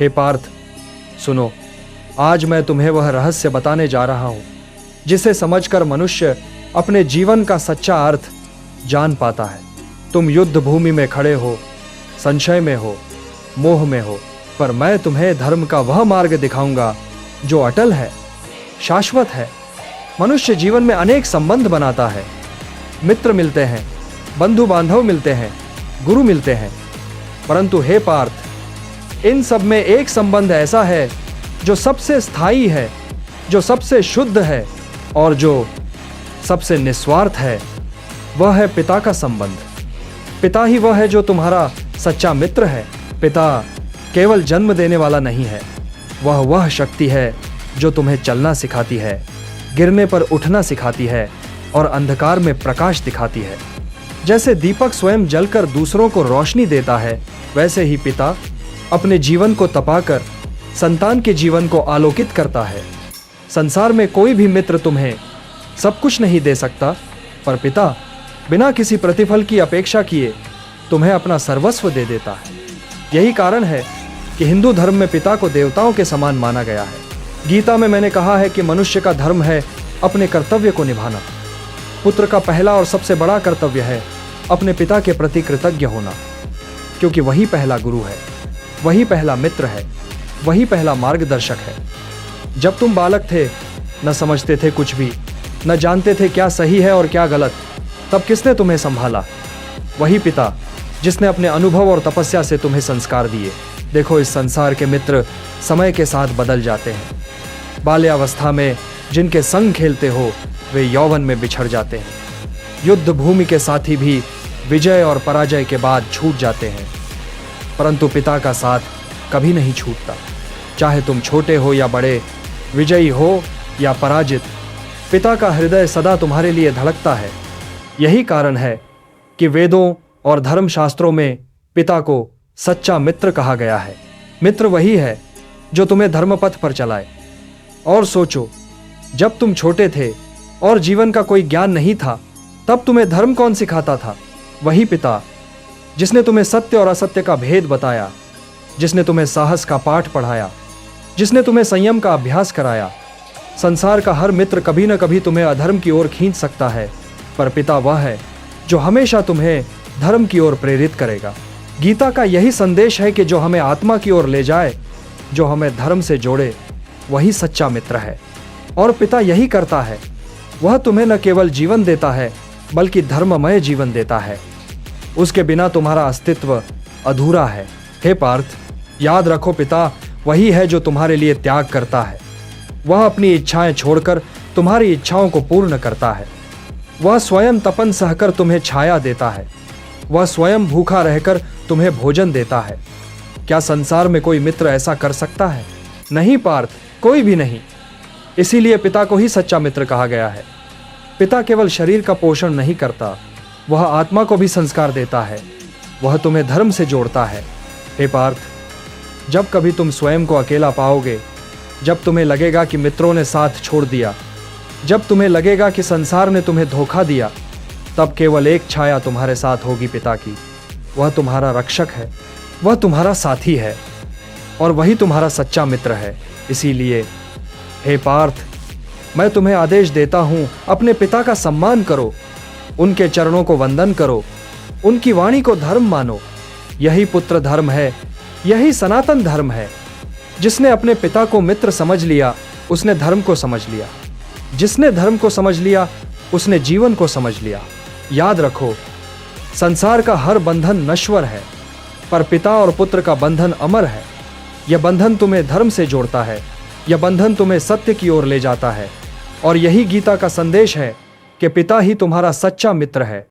हे पार्थ, सुनो, आज मैं तुम्हें वह रहस्य बताने जा रहा हूं जिसे समझकर मनुष्य अपने जीवन का सच्चा अर्थ जान पाता है। तुम युद्ध भूमि में खड़े हो, संशय में हो, मोह में हो, पर मैं तुम्हें धर्म का वह मार्ग दिखाऊंगा जो अटल है, शाश्वत है। मनुष्य जीवन में अनेक संबंध बनाता है, मित्र मिलते हैं, बंधु बांधव मिलते हैं, गुरु मिलते हैं, परंतु हे पार्थ, इन सब में एक संबंध ऐसा है जो सबसे स्थायी है, जो सबसे शुद्ध है और जो सबसे निस्वार्थ है। वह है पिता का संबंध। पिता ही वह है जो तुम्हारा सच्चा मित्र है। पिता केवल जन्म देने वाला नहीं है, वह शक्ति है जो तुम्हें चलना सिखाती है, गिरने पर उठना सिखाती है और अंधकार में प्रकाश दिखाती है। जैसे दीपक स्वयं जलकर दूसरों को रोशनी देता है, वैसे ही पिता अपने जीवन को तपाकर संतान के जीवन को आलोकित करता है। संसार में कोई भी मित्र तुम्हें सब कुछ नहीं दे सकता, पर पिता बिना किसी प्रतिफल की अपेक्षा किए तुम्हें अपना सर्वस्व दे देता है। यही कारण है कि हिंदू धर्म में पिता को देवताओं के समान माना गया है। गीता में मैंने कहा है कि मनुष्य का धर्म है अपने कर्तव्य को निभाना। पुत्र का पहला और सबसे बड़ा कर्तव्य है अपने पिता के प्रति कृतज्ञ होना, क्योंकि वही पहला गुरु है, वही पहला मित्र है, वही पहला मार्गदर्शक है। जब तुम बालक थे, न समझते थे कुछ भी, न जानते थे क्या सही है और क्या गलत, तब किसने तुम्हें संभाला? वही पिता जिसने अपने अनुभव और तपस्या से तुम्हें संस्कार दिए। देखो, इस संसार के मित्र समय के साथ बदल जाते हैं। बाल्यावस्था में जिनके संग खेलते हो वे यौवन में बिछड़ जाते हैं। युद्ध भूमि के साथी भी विजय और पराजय के बाद छूट जाते हैं, परंतु पिता का साथ कभी नहीं छूटता। चाहे तुम छोटे हो या बड़े, विजयी हो या पराजित, पिता का हृदय सदा तुम्हारे लिए धड़कता है। यही कारण है कि वेदों और धर्मशास्त्रों में पिता को सच्चा मित्र कहा गया है। मित्र वही है जो तुम्हें धर्मपथ पर चलाए। और सोचो, जब तुम छोटे थे और जीवन का कोई ज्ञान नहीं था, तब तुम्हें धर्म कौन सिखाता था? वही पिता जिसने तुम्हें सत्य और असत्य का भेद बताया, जिसने तुम्हें साहस का पाठ पढ़ाया, जिसने तुम्हें संयम का अभ्यास कराया। संसार का हर मित्र कभी न कभी तुम्हें अधर्म की ओर खींच सकता है, पर पिता वह है जो हमेशा तुम्हें धर्म की ओर प्रेरित करेगा। गीता का यही संदेश है कि जो हमें आत्मा की ओर ले जाए, जो हमें धर्म से जोड़े, वही सच्चा मित्र है। और पिता यही करता है, वह तुम्हें न केवल जीवन देता है बल्कि धर्ममय जीवन देता है। उसके बिना तुम्हारा अस्तित्व अधूरा है। हे पार्थ, याद रखो, पिता वही है जो तुम्हारे लिए त्याग करता है। वह अपनी इच्छाएं छोड़कर तुम्हारी इच्छाओं को पूर्ण करता है। वह स्वयं तपन सहकर तुम्हें छाया देता है। वह स्वयं भूखा रहकर तुम्हें भोजन देता है। क्या संसार में कोई मित्र ऐसा कर सकता है? नहीं पार्थ, कोई भी नहीं। इसीलिए पिता को ही सच्चा मित्र कहा गया है। पिता केवल शरीर का पोषण नहीं करता, वह आत्मा को भी संस्कार देता है। वह तुम्हें धर्म से जोड़ता है। हे पार्थ, जब कभी तुम स्वयं को अकेला पाओगे, जब तुम्हें लगेगा कि मित्रों ने साथ छोड़ दिया, जब तुम्हें लगेगा कि संसार ने तुम्हें धोखा दिया, तब केवल एक छाया तुम्हारे साथ होगी, पिता की। वह तुम्हारा रक्षक है, वह तुम्हारा साथी है और वही तुम्हारा सच्चा मित्र है। इसीलिए हे पार्थ, मैं तुम्हें आदेश देता हूं, अपने पिता का सम्मान करो, उनके चरणों को वंदन करो, उनकी वाणी को धर्म मानो। यही पुत्र धर्म है, यही सनातन धर्म है। जिसने अपने पिता को मित्र समझ लिया, उसने धर्म को समझ लिया। जिसने धर्म को समझ लिया, उसने जीवन को समझ लिया। याद रखो, संसार का हर बंधन नश्वर है, पर पिता और पुत्र का बंधन अमर है। यह बंधन तुम्हें धर्म से जोड़ता है, यह बंधन तुम्हें सत्य की ओर ले जाता है। और यही गीता का संदेश है कि पिता ही तुम्हारा सच्चा मित्र है।